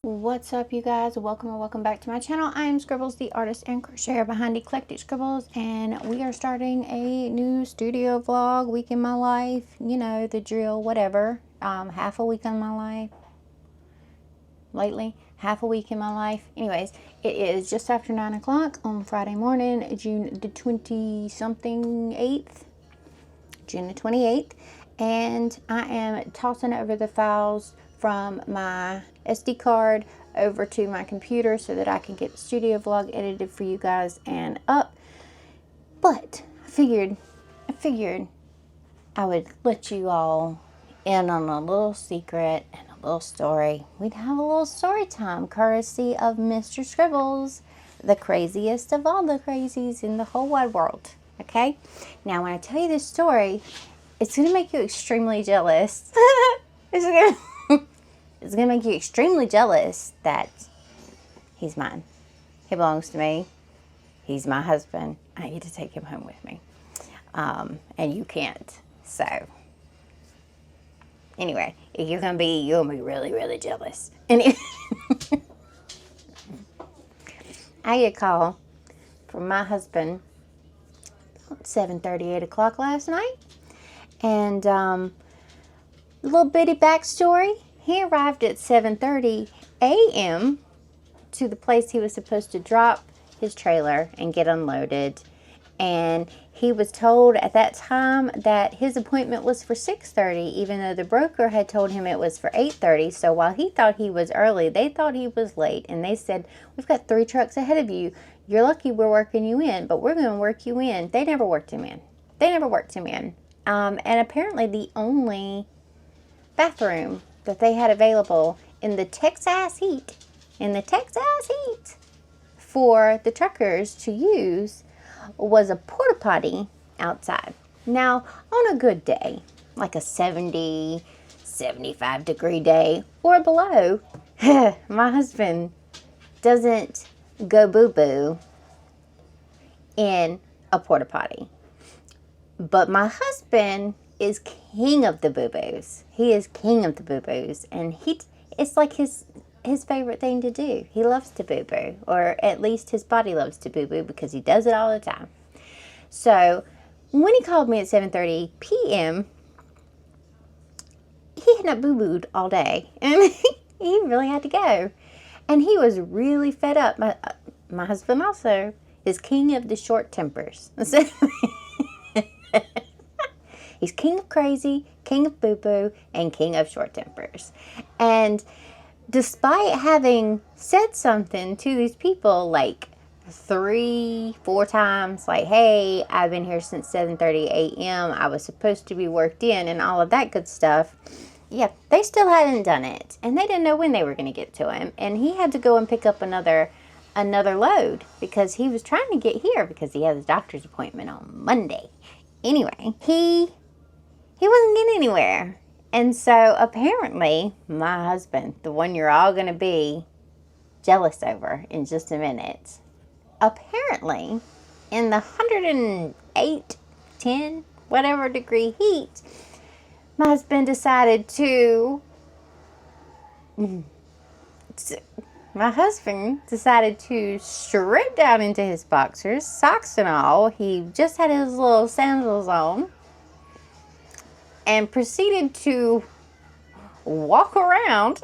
What's up, you guys? Welcome and welcome back to my channel. I am Scribbles, the artist and crocheter behind Eclectic Scribbles, and we are starting a new studio vlog. Week in my life, you know, the drill, whatever. Half a week in my life lately, half a week in my life. Anyways, it is just after 9 o'clock on Friday morning, June the 28th, and I am tossing over the files from my SD card over to my computer so that I can get the studio vlog edited for you guys and up. But I figured I would let you all in on a little secret and a little story. We'd have a little story time courtesy of Mr. Scribbles, the craziest of all the crazies in the whole wide world. Okay? Now when I tell you this story, it's going to make you extremely jealous. It's going to make you extremely jealous that he's mine. He belongs to me. He's my husband. I get to take him home with me. And you can't. So, anyway, you're going to be really, really jealous. Anyway, I get a call from my husband at 7:30, 8 o'clock last night. And a little bitty backstory. He arrived at 7:30 a.m. to the place he was supposed to drop his trailer and get unloaded. And he was told at that time that his appointment was for 6:30, even though the broker had told him it was for 8:30. So while he thought he was early, they thought he was late. And they said, "We've got 3 trucks ahead of you. You're lucky we're working you in, but we're going to work you in." They never worked him in. And apparently the only bathroom that they had available in the Texas heat, for the truckers to use was a porta potty outside. Now, on a good day, like a 70, 75 degree day or below, my husband doesn't go boo-boo in a porta potty. But my husband is king of the boo-boos. He is king of the boo-boos. And it's like his favorite thing to do. He loves to boo-boo. Or at least his body loves to boo-boo because he does it all the time. So when he called me at 7:30 p.m., he had not boo-booed all day. And he really had to go. And he was really fed up. My husband also is king of the short tempers. He's king of crazy, king of boo-boo, and king of short tempers. And despite having said something to these people like 3-4 times, like, "Hey, I've been here since 7:30 a.m. I was supposed to be worked in," and all of that good stuff, yeah, they still hadn't done it. And they didn't know when they were going to get to him. And he had to go and pick up another load because he was trying to get here because he has a doctor's appointment on Monday. Anyway, he wasn't getting anywhere. And so apparently my husband, the one you're all going to be jealous over in just a minute, apparently in the 108, 10, whatever degree heat, my husband decided to strip down into his boxers, socks and all. He just had his little sandals on and proceeded to walk around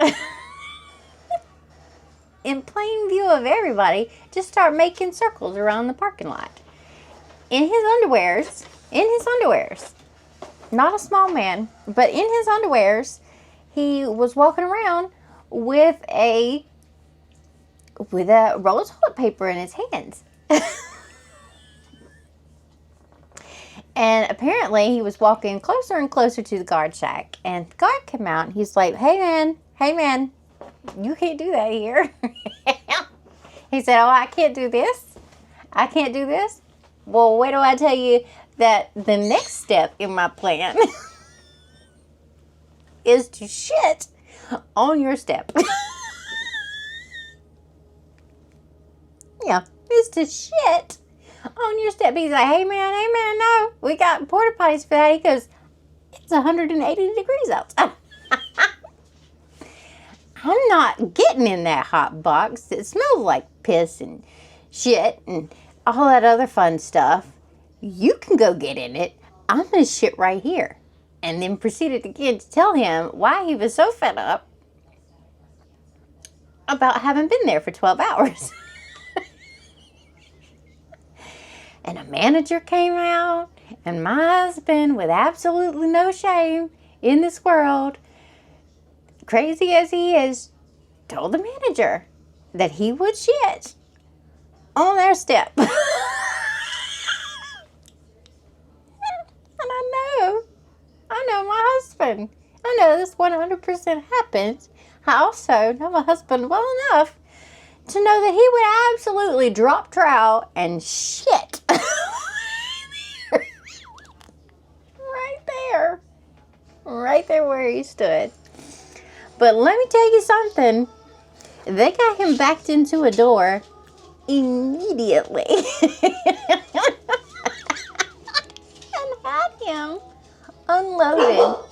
in plain view of everybody, just start making circles around the parking lot. In his underwears, not a small man, but in his underwears, he was walking around with a roll of toilet paper in his hands. And apparently he was walking closer and closer to the guard shack. And the guard came out and he's like, hey man, you can't do that here. He said, "Oh, I can't do this. Well, wait till I tell you that the next step in my plan is to shit on your step." Yeah, is to shit on your step. He's like, hey man, no, we got porta potties for that. He goes, it's 180 degrees outside. I I'm not getting in that hot box. It smells like piss and shit and all that other fun stuff. You can go get in it. I'm going to shit right here. And then proceeded again to tell him why he was so fed up about having been there for 12 hours. And a manager came out, and my husband, with absolutely no shame in this world, crazy as he is, told the manager that he would shit on their step. And I know my husband. I know this 100% happens. I also know my husband well enough to know that he would absolutely drop trowel and shit. Right there where he stood. But let me tell you something. They got him backed into a door immediately. And had him unloaded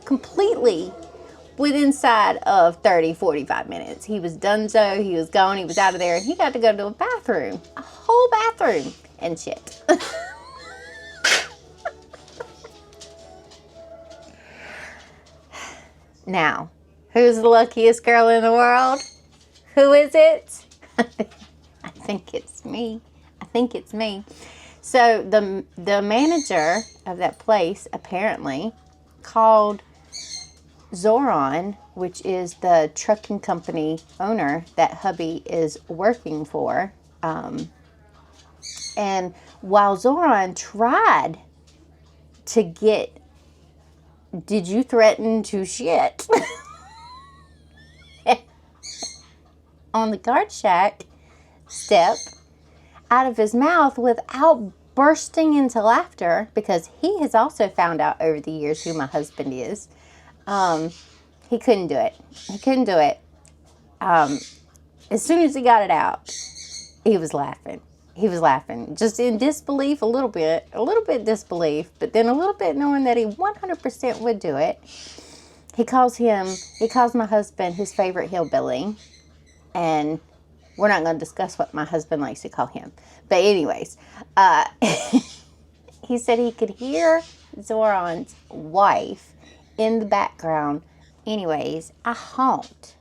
completely within inside of 30-45 minutes. He was donezo, he was gone, he was out of there, and he got to go to a bathroom, a whole bathroom, and shit. Now, who's the luckiest girl in the world? Who is it? I think it's me. I think it's me. So the manager of that place apparently called Zoran, which is the trucking company owner that hubby is working for. And while Zoran tried to get, did you threaten to shit? On the guard shack step out of his mouth without bursting into laughter, because he has also found out over the years who my husband is. He couldn't do it. He couldn't do it. As soon as he got it out, he was laughing. He was laughing, just in disbelief a little bit disbelief, but then a little bit knowing that he 100% would do it. He calls my husband his favorite hillbilly, and we're not going to discuss what my husband likes to call him. But anyways, he said he could hear Zoran's wife in the background. Anyways, I honked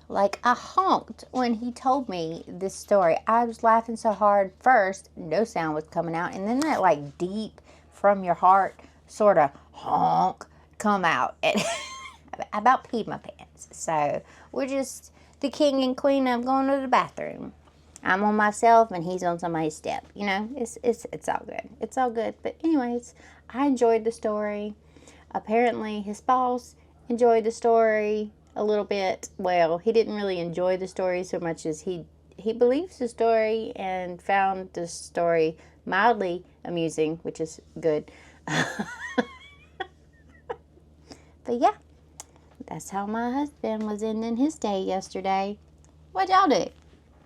when he told me this story. I was laughing so hard. First, no sound was coming out, and then that like deep from your heart sort of honk come out. I about peed my pants. So we're just the king and queen of going to the bathroom. I'm on myself and he's on somebody's step. You know, it's all good. It's all good. But anyways, I enjoyed the story. Apparently his boss enjoyed the story a little bit. Well, he didn't really enjoy the story so much as he believes the story and found the story mildly amusing, which is good. But yeah, that's how my husband was ending his day yesterday. What'd y'all do?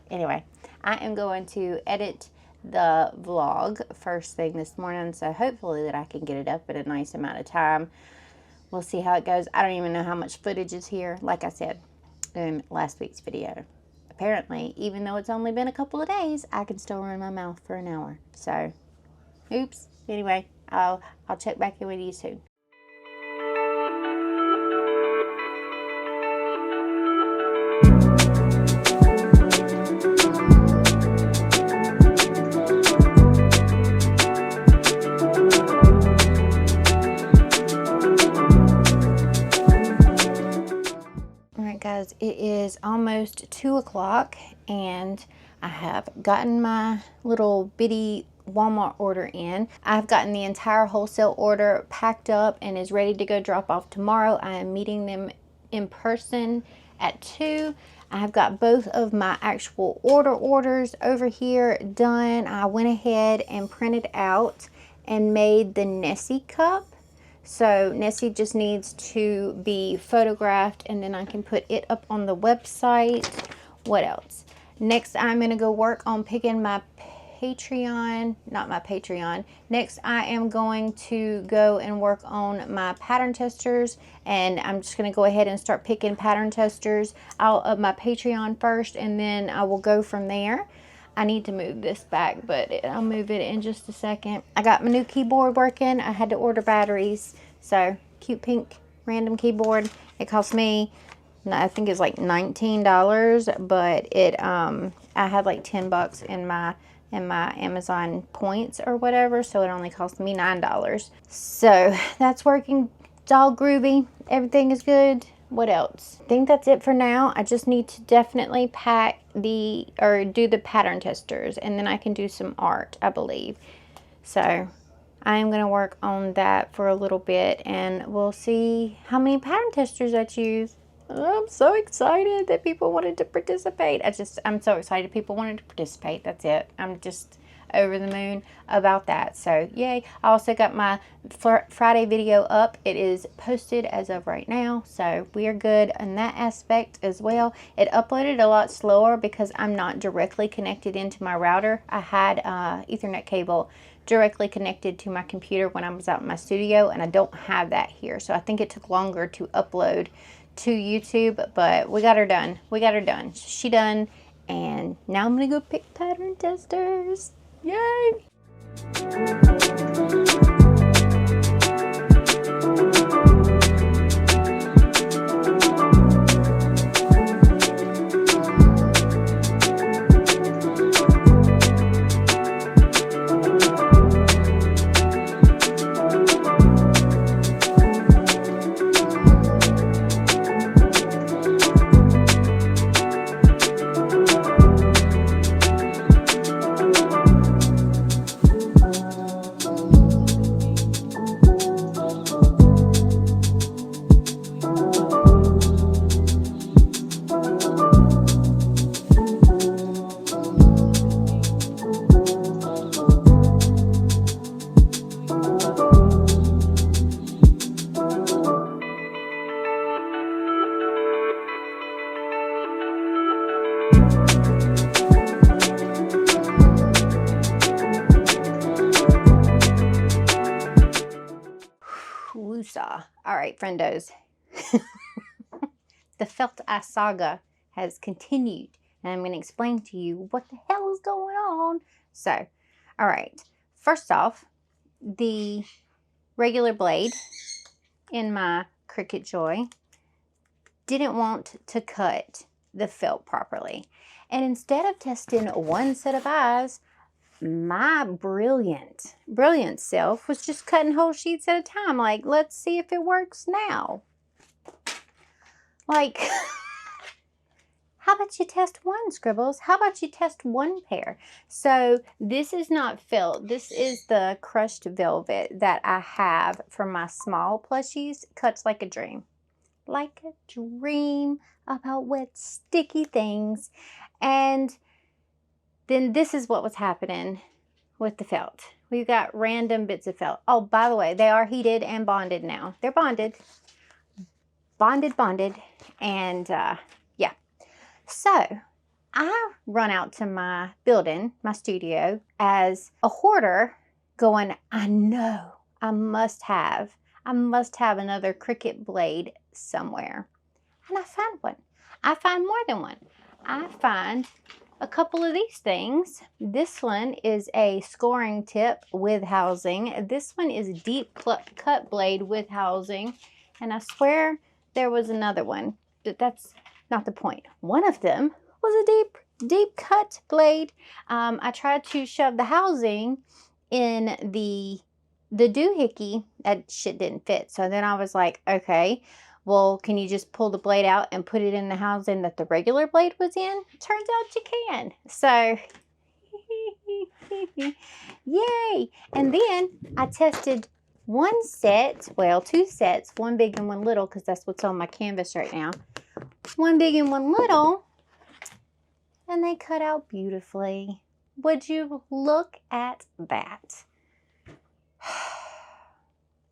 Anyway, I am going to edit the vlog first thing this morning, so hopefully that I can get it up in a nice amount of time. We'll see how it goes. I don't even know how much footage is here, like I said in last week's video. Apparently, even though it's only been a couple of days, I can still run my mouth for an hour. So, oops. Anyway, I'll check back in with you soon. Guys, it is almost 2 o'clock and I have gotten my little bitty Walmart order in. I've gotten the entire wholesale order packed up and is ready to go drop off tomorrow. I am meeting them in person at 2. I have got both of my actual orders over here done. I went ahead and printed out and made the Nessie cup. So Nessie just needs to be photographed and then I can put it up on the website. What else? Next, I'm going to go work on picking my Patreon, not my Patreon. Next, I am going to go and work on my pattern testers, and I'm just going to go ahead and start picking pattern testers out of my Patreon first, and then I will go from there. I need to move this back, but I'll move it in just a second. I got my new keyboard working. I had to order batteries, so cute pink random keyboard. It cost me, I think it's like $19, but it I had like 10 bucks in my Amazon points or whatever, so it only cost me $9. So that's working. It's all groovy. Everything is good. What else? I think that's it for now. I just need to definitely pack do the pattern testers, and then I can do some art, I believe. So I am going to work on that for a little bit, and we'll see how many pattern testers I choose. I'm so excited that people wanted to participate. I'm so excited people wanted to participate. That's it. I'm just over the moon about that. So yay. I also got my Friday video up. It is posted as of right now. So we are good in that aspect as well. It uploaded a lot slower because I'm not directly connected into my router. I had Ethernet cable directly connected to my computer when I was out in my studio, and I don't have that here. So I think it took longer to upload to YouTube, but we got her done. We got her done. She done, and now I'm gonna go pick pattern testers. Yay! Woosah. All right, friendos. The felt eye saga has continued, and I'm going to explain to you what the hell is going on. So, all right. First off, the regular blade in my Cricut Joy didn't want to cut the felt properly. And instead of testing one set of eyes, my brilliant self was just cutting whole sheets at a time. Like, let's see if it works now. Like, how about you test one, Scribbles? How about you test one pair? So this is not felt. This is the crushed velvet that I have for my small plushies. Cuts like a dream. Like a dream about wet, sticky things. And then this is what was happening with the felt. We've got random bits of felt. Oh, by the way, they are heated and bonded now. They're bonded. Bonded. And yeah. So I run out to my building, my studio, as a hoarder going, I know I must have another Cricut blade somewhere. And I find one. I find more than one. I find a couple of these things. This one is a scoring tip with housing. This one is a deep cut blade with housing. And I swear there was another one, but that's not the point. One of them was a deep cut blade. I tried to shove the housing in the doohickey. That shit didn't fit. So then I was like, okay, well, can you just pull the blade out and put it in the housing that the regular blade was in? Turns out you can. So, yay. And then I tested one set, well, two sets, one big and one little, because that's what's on my canvas right now. One big and one little, and they cut out beautifully. Would you look at that?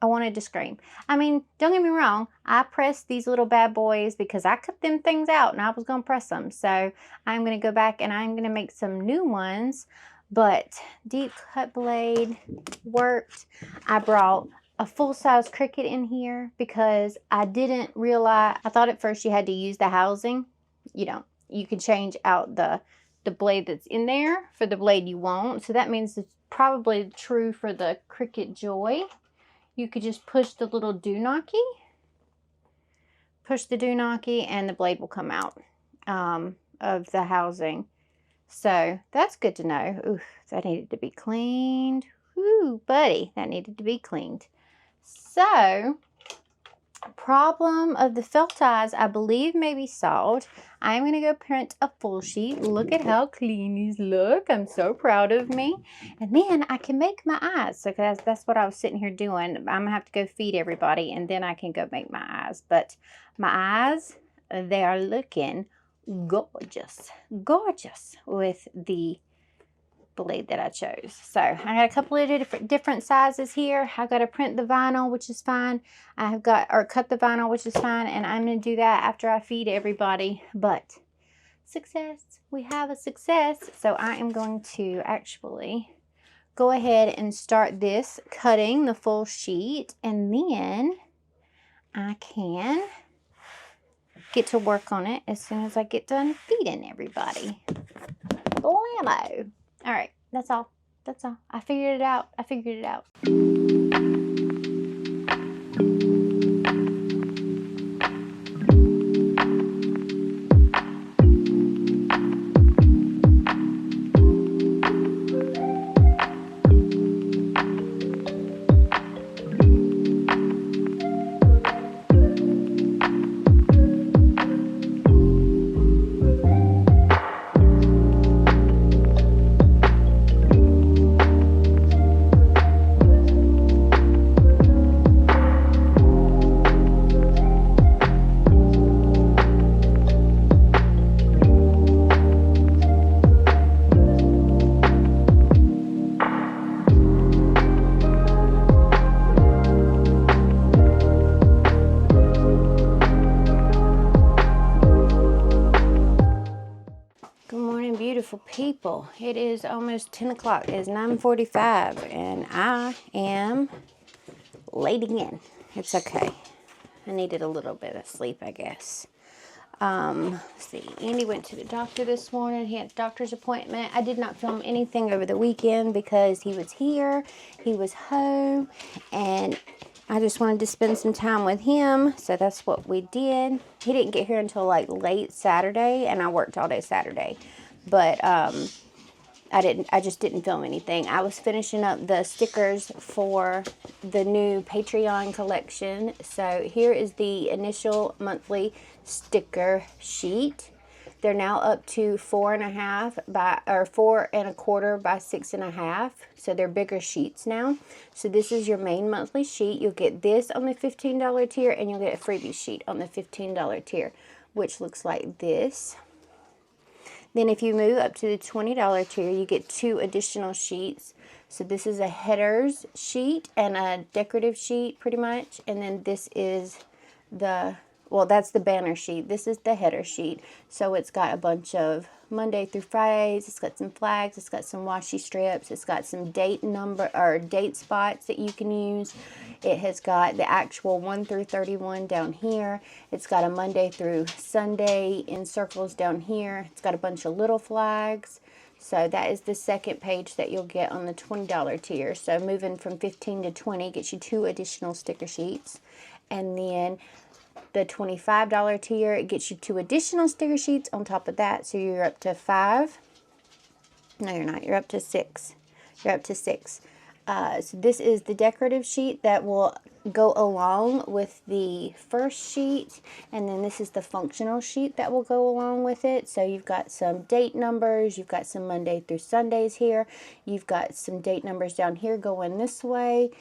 I wanted to scream. I mean, don't get me wrong. I pressed these little bad boys because I cut them things out and I was going to press them. So I'm going to go back and I'm going to make some new ones. but deep cut blade worked. I brought a full-size Cricut in here because I didn't realize, I thought at first you had to use the housing. You don't. You can change out the blade that's in there for the blade you want. So that means it's probably true for the Cricut Joy. You could just push the little do-knocky. Push the do-knocky and the blade will come out of the housing. So that's good to know. Ooh, that needed to be cleaned. Ooh, buddy, that needed to be cleaned. So, problem of the felt eyes, I believe, may be solved. I'm going to go print a full sheet. Look at how clean these look. I'm so proud of me. And then I can make my eyes. So that's what I was sitting here doing. I'm going to have to go feed everybody, and then I can go make my eyes. But my eyes, they are looking gorgeous. Gorgeous with the blade that I chose. So I got a couple of different sizes here. I've got to print the vinyl, which is fine. Cut the vinyl, which is fine. And I'm going to do that after I feed everybody. But success, we have a success. So I am going to actually go ahead and start this cutting the full sheet. And then I can get to work on it as soon as I get done feeding everybody. Blammo. All right, that's all. That's all. I figured it out. I figured it out. People, it is almost 10 o'clock. It is 9:45 and I am lading in. It's okay. I needed a little bit of sleep, I guess. Let's see. Andy went to the doctor this morning. He had a doctor's appointment. I did not film anything over the weekend because he was here. He was home and I just wanted to spend some time with him. So that's what we did. He didn't get here until like late Saturday and I worked all day Saturday. But I just didn't film anything. I was finishing up the stickers for the new Patreon collection. So here is the initial monthly sticker sheet. They're now up to 4.5 by, or 4 1/4 by 6.5. So they're bigger sheets now. So this is your main monthly sheet. You'll get this on the $15 tier and you'll get a freebie sheet on the $15 tier, which looks like this. Then if you move up to the $20 tier, you get 2 additional sheets. So this is a headers sheet and a decorative sheet pretty much. And then this is the, well, that's the banner sheet. This is the header sheet. So it's got a bunch of Monday through Fridays. It's got some flags. It's got some washi strips. It's got some date number or date spots that you can use. It has got the actual 1 through 31 down here. It's got a Monday through Sunday in circles down here. It's got a bunch of little flags. So that is the second page that you'll get on the $20 tier. So moving from 15 to 20 gets you 2 additional sticker sheets. And then the $25 tier, it gets you 2 additional sticker sheets on top of that. So you're up to 5. No, you're not. You're up to 6. You're up to 6. So this is the decorative sheet that will go along with the first sheet. And then this is the functional sheet that will go along with it. So you've got some date numbers. You've got some Monday through Sundays here. You've got some date numbers down here going this way.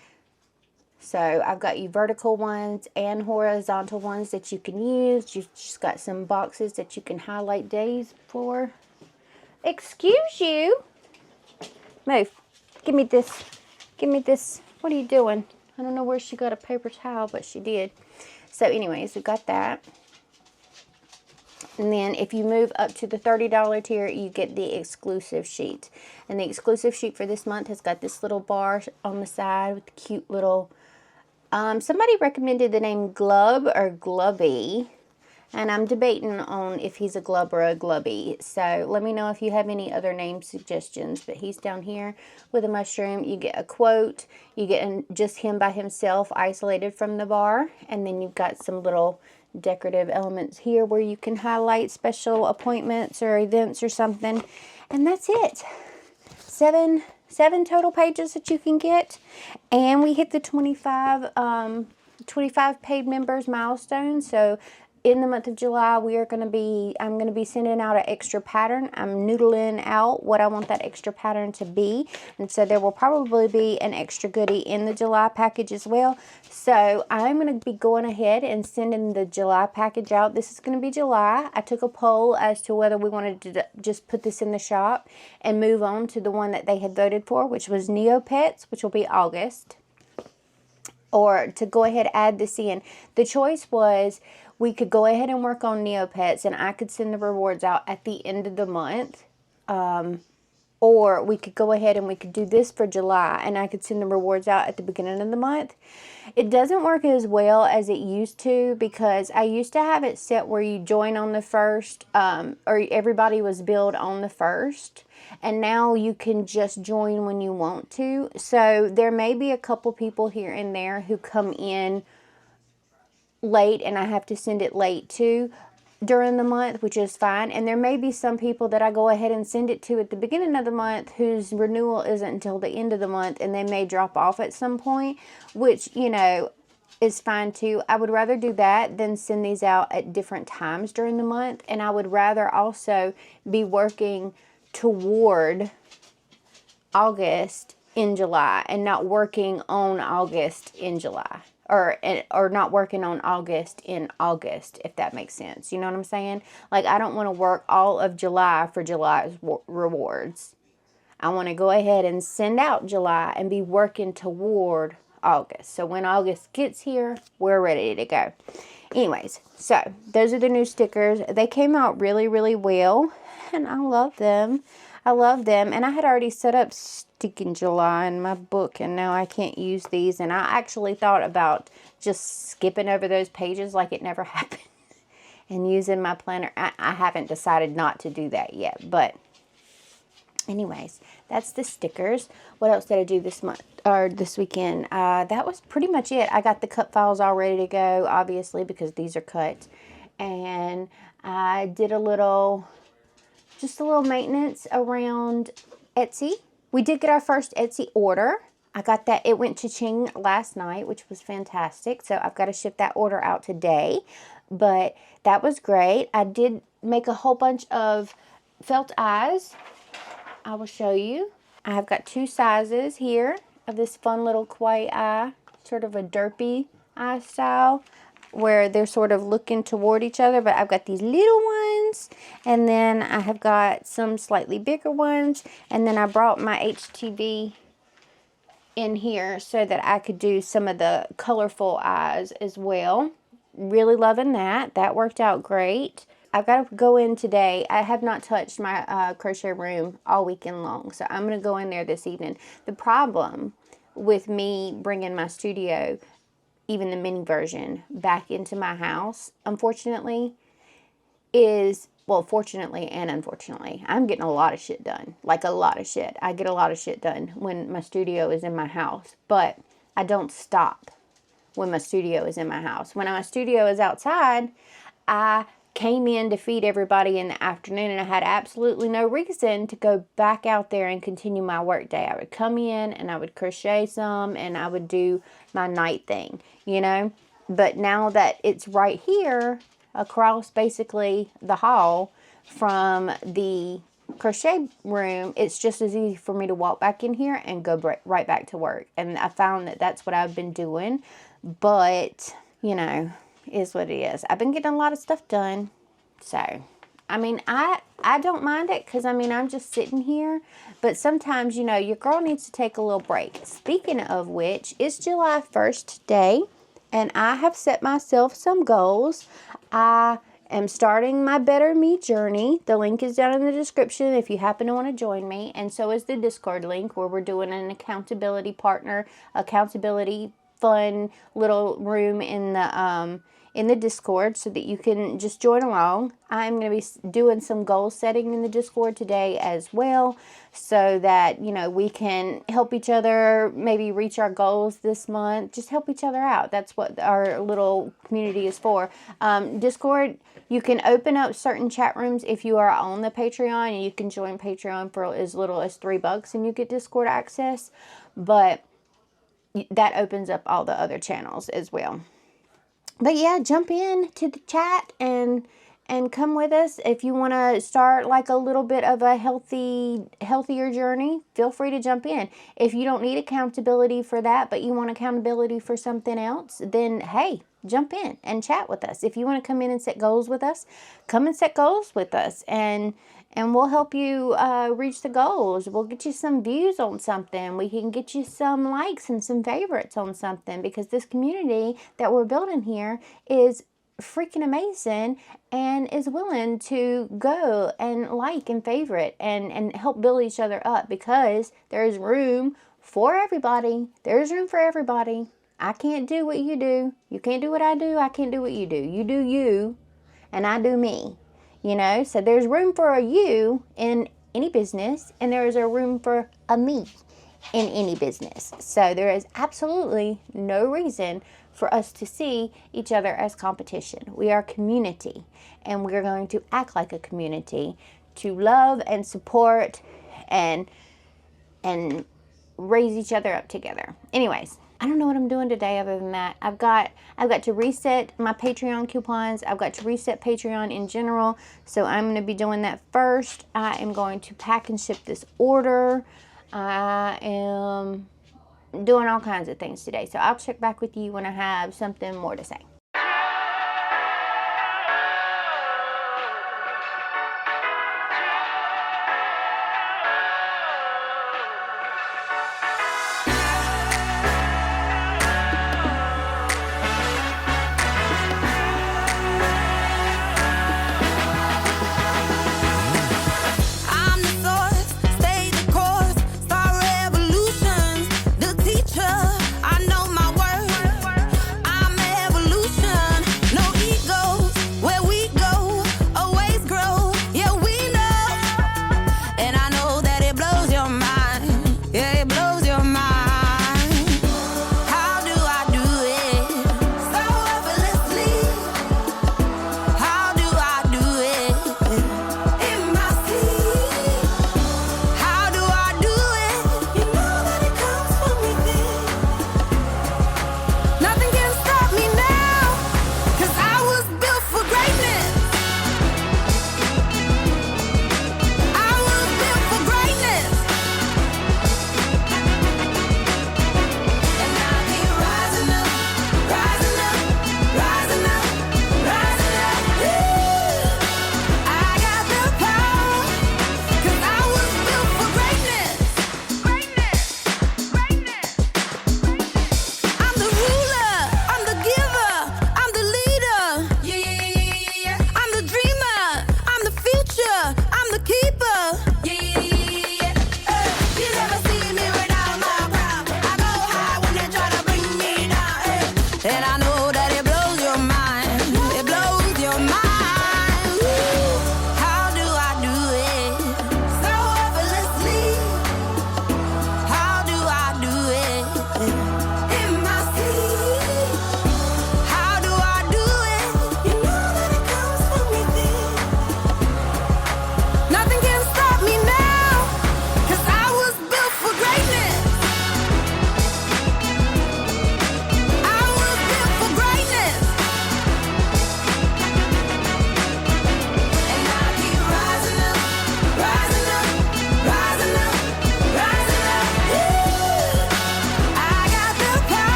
So I've got you vertical ones and horizontal ones that you can use. You've just got some boxes that you can highlight days for. Excuse you. Move. Give me this. Give me this. What are you doing? I don't know where she got a paper towel, but she did. So anyways, we've got that. And then if you move up to the $30 tier, you get the exclusive sheet. And the exclusive sheet for this month has got this little bar on the side with the cute little, somebody recommended the name Glub or Glubby. And I'm debating on if he's a glub or a glubby. So let me know if you have any other name suggestions. But he's down here with a mushroom. You get a quote. You get just him by himself, isolated from the bar. And then you've got some little decorative elements here where you can highlight special appointments or events or something. And that's it. Seven total pages that you can get. And we hit the 25 paid members milestone. So in the month of July, I'm going to be sending out an extra pattern. I'm noodling out what I want that extra pattern to be. And so there will probably be an extra goodie in the July package as well. So I'm going to be going ahead and sending the July package out. This is going to be July. I took a poll as to whether we wanted to just put this in the shop and move on to the one that they had voted for, which was Neopets, which will be August. Or to go ahead and add this in. The choice was we could go ahead and work on Neopets and I could send the rewards out at the end of the month. Or we could go ahead and we could do this for July and I could send the rewards out at the beginning of the month. It doesn't work as well as it used to because I used to have it set where you join on the 1st, or everybody was billed on the 1st. And now you can just join when you want to. So there may be a couple people here and there who come in late and I have to send it late too during the month, which is fine. And there may be some people that I go ahead and send it to at the beginning of the month whose renewal isn't until the end of the month and they may drop off at some point, which, you know, is fine too. I would rather do that than send these out at different times during the month. And I would rather also be working toward August in July and not working on August in July. Or not working on August in August, if that makes sense. You know what I'm saying? Like, I don't want to work all of July for July's rewards. I want to go ahead and send out July and be working toward August. So when August gets here, we're ready to go. Anyways, so those are the new stickers. They came out really, really well, and I love them. I love them, and I had already set up Sticking July in my book, and now I can't use these, and I actually thought about just skipping over those pages like it never happened and using my planner. I haven't decided not to do that yet, but anyways, that's the stickers. What else did I do this month or this weekend? That was pretty much it. I got the cut files all ready to go, obviously, because these are cut, and I did just a little maintenance around Etsy. We did get our first Etsy order. I got that. It went to Ching last night, which was fantastic. So I've got to ship that order out today. But that was great. I did make a whole bunch of felt eyes. I will show you. I have got 2 sizes here of this fun little kawaii eye. Sort of a derpy eye style, where they're sort of looking toward each other, but I've got these little ones, and then I have got some slightly bigger ones, and then I brought my HTV in here so that I could do some of the colorful eyes as well. Really loving that. That worked out great. I've got to go in today. I have not touched my crochet room all weekend long, so I'm going to go in there this evening. The problem with me bringing my studio, even the mini version, back into my house, unfortunately, is, well, fortunately and unfortunately, I'm getting a lot of shit done. Like, a lot of shit. I get a lot of shit done when my studio is in my house, but I don't stop when my studio is in my house. When my studio is outside, I came in to feed everybody in the afternoon, and I had absolutely no reason to go back out there and continue my work day. I would come in and I would crochet some, and I would do my night thing, you know. But now that it's right here across basically the hall from the crochet room, it's just as easy for me to walk back in here and go right back to work. And I found that that's what I've been doing. But, you know, is what it is. I've been getting a lot of stuff done. So, I mean, I don't mind it, because, I mean, I'm just sitting here. But sometimes, you know, your girl needs to take a little break. Speaking of which, it's July 1st today, and I have set myself some goals. I am starting my Better Me journey. The link is down in the description if you happen to want to join me. And so is the Discord link, where we're doing an accountability partner, accountability fun little room in the Discord, so that you can just join along. I'm going to be doing some goal setting in the Discord today as well, so that, you know, we can help each other maybe reach our goals this month. Just help each other out. That's what our little community is for. Discord, you can open up certain chat rooms if you are on the Patreon, and you can join Patreon for as little as $3 and you get Discord access. But that opens up all the other channels as well. But yeah, jump in to the chat and come with us. If you want to start like a little bit of a healthier journey, feel free to jump in. If you don't need accountability for that, but you want accountability for something else, then hey, jump in and chat with us. If you want to come in and set goals with us, come and set goals with us, and we'll help you reach the goals. We'll get you some views on something. We can get you some likes and some favorites on something, because this community that we're building here is freaking amazing and is willing to go and like and favorite and help build each other up, because there's room for everybody. There's room for everybody. I can't do what you do. You can't do what I do. I can't do what you do. You do you, and I do me. You know, so there's room for a you in any business, and there is a room for a me in any business. So there is absolutely no reason for us to see each other as competition. We are community, and we're going to act like a community to love and support and raise each other up together. Anyways, I don't know what I'm doing today other than that. I've got to reset my Patreon coupons. I've got to reset Patreon in general. So I'm going to be doing that first. I am going to pack and ship this order. I am doing all kinds of things today. So I'll check back with you when I have something more to say.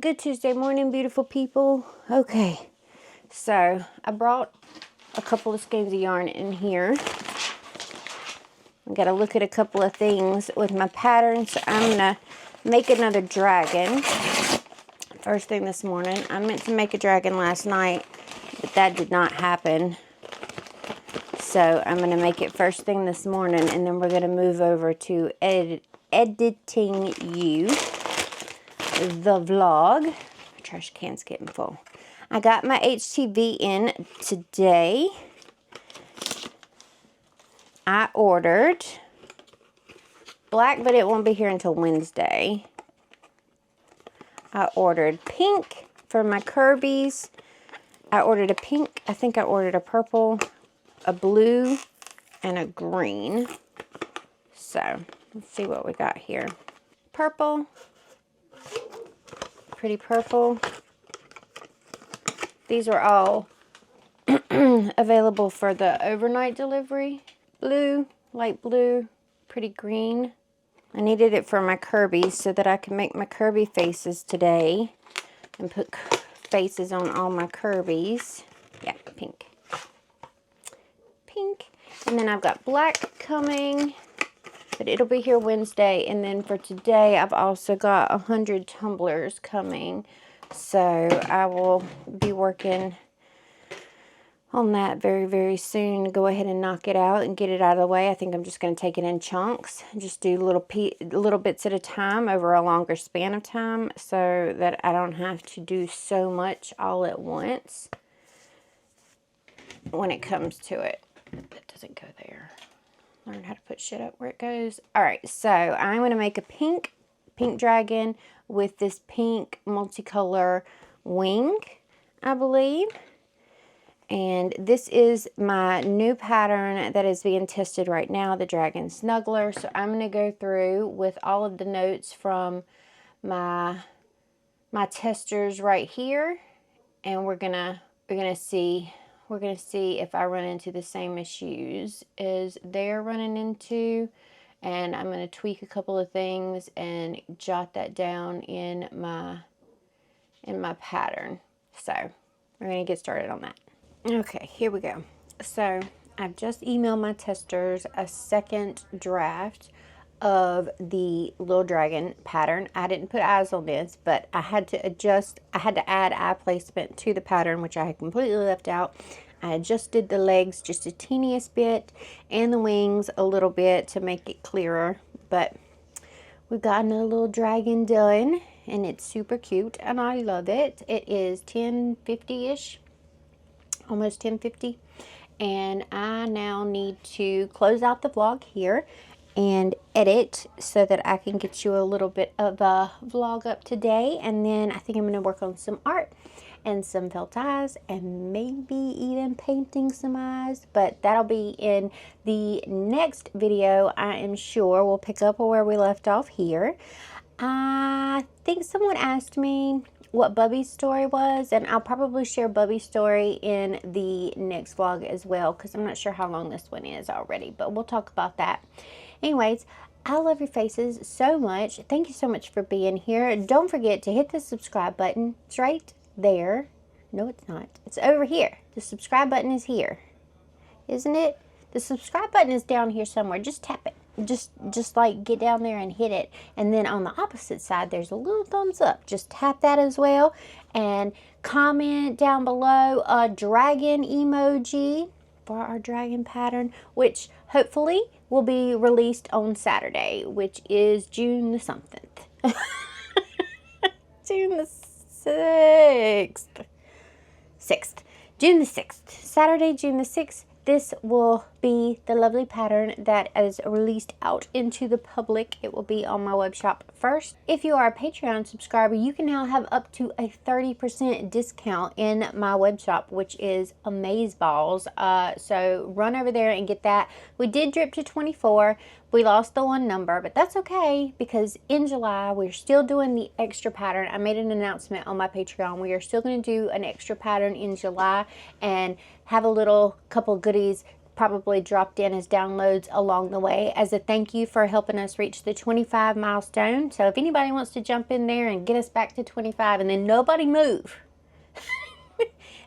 Good Tuesday morning, beautiful people. Okay, So I brought a couple of skeins of yarn in here. I got to look at a couple of things with my pattern. So I'm going to make another dragon first thing this morning. I meant to make a dragon last night, but that did not happen. So I'm going to make it first thing this morning, and then we're going to move over to editing you the vlog. My trash can's getting full. I got my HTV in today. I ordered black, but it won't be here until Wednesday. I ordered pink for my Kirby's. I ordered a pink. I think I ordered a purple, a blue, and a green. So let's see what we got here. Purple. Pretty purple. These were all available for the overnight delivery. Blue, light blue, pretty green. I needed it for my Kirby so that I can make my Kirby faces today and put faces on all my Kirby's. Yeah, pink. Pink. And then I've got black coming, but it'll be here Wednesday. And then for today, I've also got 100 tumblers coming. So I will be working on that very, very soon. Go ahead and knock it out and get it out of the way. I think I'm just going to take it in chunks and just do little bits at a time over a longer span of time so that I don't have to do so much all at once when it comes to it. That doesn't go there. Learn how to put shit up where it goes. All right, so I'm going to make a pink dragon with this pink multicolor wing, I believe. And this is my new pattern that is being tested right now, the Dragon Snuggler. So I'm going to go through with all of the notes from my testers right here, and we're gonna see if I run into the same issues as they're running into. And I'm going to tweak a couple of things and jot that down in my pattern. So we're going to get started on that. Okay, here we go. So I've just emailed my testers a second draft of the little dragon pattern. I didn't put eyes on this, but I had to adjust. I had to add eye placement to the pattern, which I had completely left out. I adjusted the legs just a teeniest bit and the wings a little bit to make it clearer. But we've got another little dragon done, and it's super cute, and I love it. It is 10:50-ish. Almost 10:50, and I now need to close out the vlog here and edit so that I can get you a little bit of a vlog up today. And then I think I'm going to work on some art and some felt eyes and maybe even painting some eyes, but that'll be in the next video. I am sure we'll pick up where we left off here. I think someone asked me what Bubby's story was, and I'll probably share Bubby's story in the next vlog as well, because I'm not sure how long this one is already, but we'll talk about that. Anyways, I love your faces so much. Thank you so much for being here. Don't forget to hit the subscribe button. It's right there. No, it's not. It's over here. The subscribe button is here, isn't it? The subscribe button is down here somewhere. Just tap it. Just like get down there and hit it. And then on the opposite side, there's a little thumbs up. Just tap that as well. And comment down below a dragon emoji for our dragon pattern, which hopefully will be released on Saturday, which is June the something. June the 6th. June the 6th. Saturday, June the 6th. This will be the lovely pattern that is released out into the public. It will be on my web shop first. If you are a Patreon subscriber, you can now have up to a 30% discount in my web shop, which is amazeballs. So run over there and get that. We did drip to 24. We lost the one number, but that's okay, because in July we're still doing the extra pattern. I made an announcement on my Patreon. We are still going to do an extra pattern in July and have a little couple goodies probably dropped in as downloads along the way as a thank you for helping us reach the 25 milestone. So if anybody wants to jump in there and get us back to 25 and then nobody move,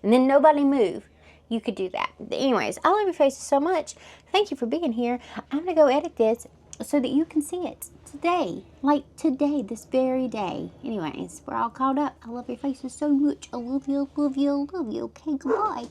and then nobody move. You could do that. Anyways, I love your faces so much. Thank you for being here. I'm going to go edit this so that you can see it today. Like today, this very day. Anyways, we're all caught up. I love your faces so much. I love you, love you, love you. Okay, goodbye.